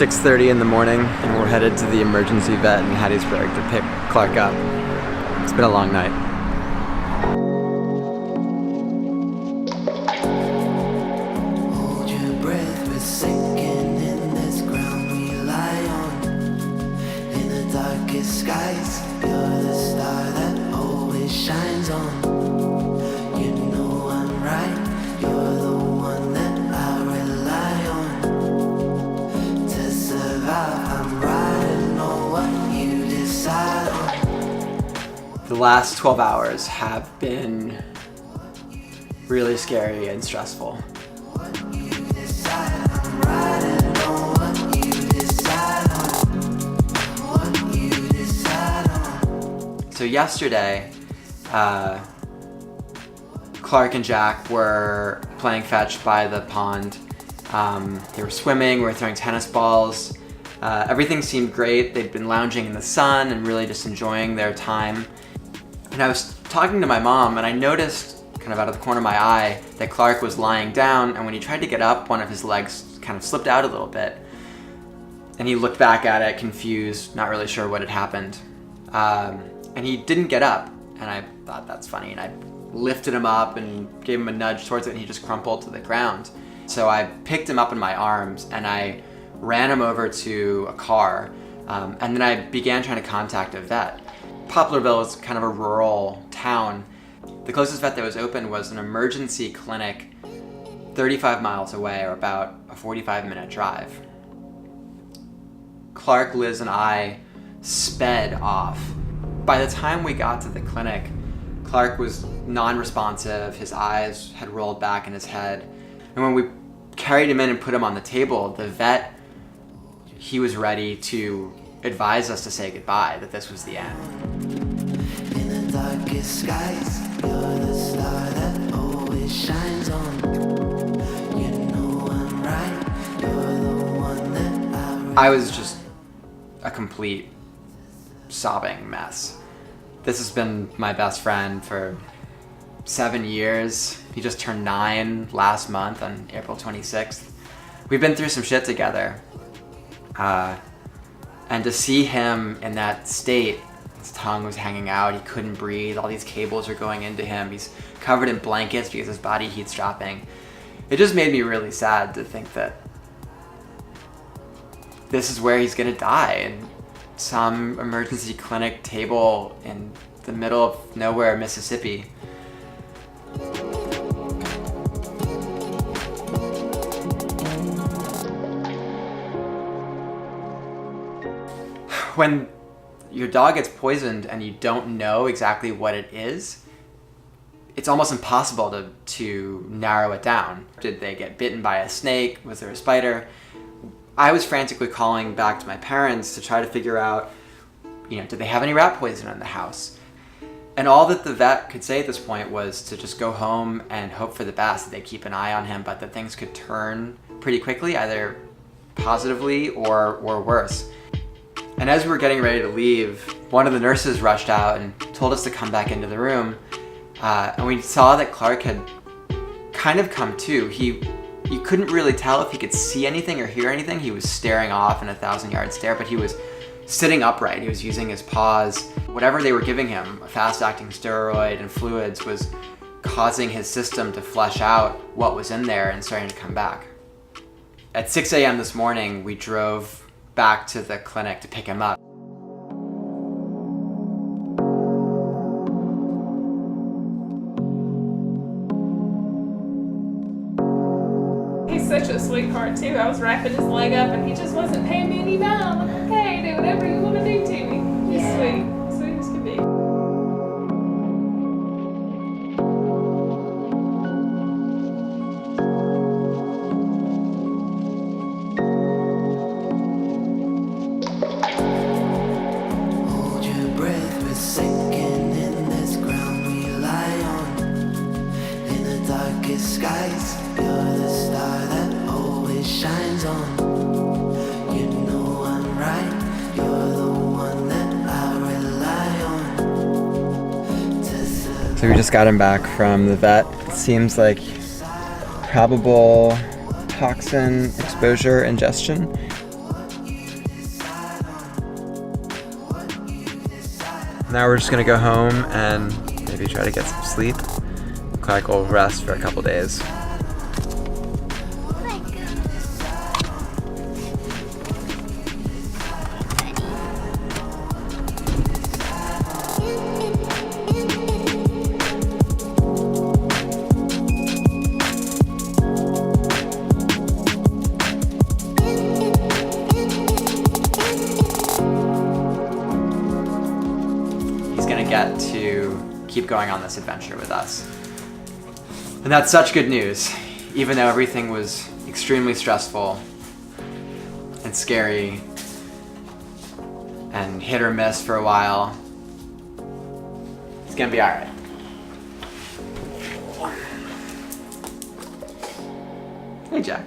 6:30 in the morning, and we're headed to the emergency vet in Hattiesburg to pick Clark up. It's been a long night. Hold your breath, we're sinking in this ground we lie on. In the darkest skies, you're the star that always shines on. You know I'm right, you're the one that I rely on. To survive, I'm riding on what you decide on. The last 12 hours have been really scary and stressful. So yesterday, Clark and Jack were playing fetch by the pond. They were swimming, we were throwing tennis balls. Everything seemed great. They'd been lounging in the sun and really just enjoying their time. And I was talking to my mom, and I noticed, kind of out of the corner of my eye, that Clark was lying down, and when he tried to get up, one of his legs kind of slipped out a little bit. And he looked back at it, confused, not really sure what had happened. And he didn't get up, and I thought that's funny, and I lifted him up and gave him a nudge towards it, and he just crumpled to the ground. So I picked him up in my arms, and I ran him over to a car, and then I began trying to contact a vet. Poplarville is kind of a rural town. The closest vet that was open was an emergency clinic 35 miles away, or about a 45-minute drive. Clark, Liz, and I sped off. By the time we got to the clinic, Clark was non-responsive, his eyes had rolled back in his head. And when we carried him in and put him on the table, the vet, he was ready to advise us to say goodbye, that this was the end. In the darkest skies, you're the star that always shines on. You know I'm right, you're the one that I was just a complete sobbing mess. This has been my best friend for 7 years. He just turned 9 last month on April 26th. We've been through some shit together. And to see him in that state, his tongue was hanging out, he couldn't breathe, all these cables are going into him, he's covered in blankets because his body heat's dropping. It just made me really sad to think that this is where he's gonna die, in some emergency clinic table in the middle of nowhere, Mississippi. When your dog gets poisoned and you don't know exactly what it is, it's almost impossible to narrow it down. Did they get bitten by a snake? Was there a spider? I was frantically calling back to my parents to try to figure out, did they have any rat poison in the house? And all that the vet could say at this point was to just go home and hope for the best, that they keep an eye on him, but that things could turn pretty quickly, either positively or worse. And as we were getting ready to leave, one of the nurses rushed out and told us to come back into the room. And we saw that Clark had kind of come to. You couldn't really tell if he could see anything or hear anything. He was staring off in a 1,000-yard stare, but he was sitting upright. He was using his paws. Whatever they were giving him, a fast-acting steroid and fluids, was causing his system to flush out what was in there and starting to come back. At 6 a.m. this morning, we drove back to the clinic to pick him up. He's such a sweetheart too. I was wrapping his leg up and he just wasn't paying me any mind. I'm like, okay, do whatever you want to do to me. He's sweet, sweet as can be. Skies, you're the star that always shines on. You know I'm right, you're the one that I rely on. So we just got him back from the vet. It seems like probable toxin exposure ingestion. Now we're just gonna go home and maybe try to get some sleep. Look like we'll rest for a couple days. Get to keep going on this adventure with us. And that's such good news, even though everything was extremely stressful and scary and hit or miss for a while. It's gonna be all right. Hey, Jack.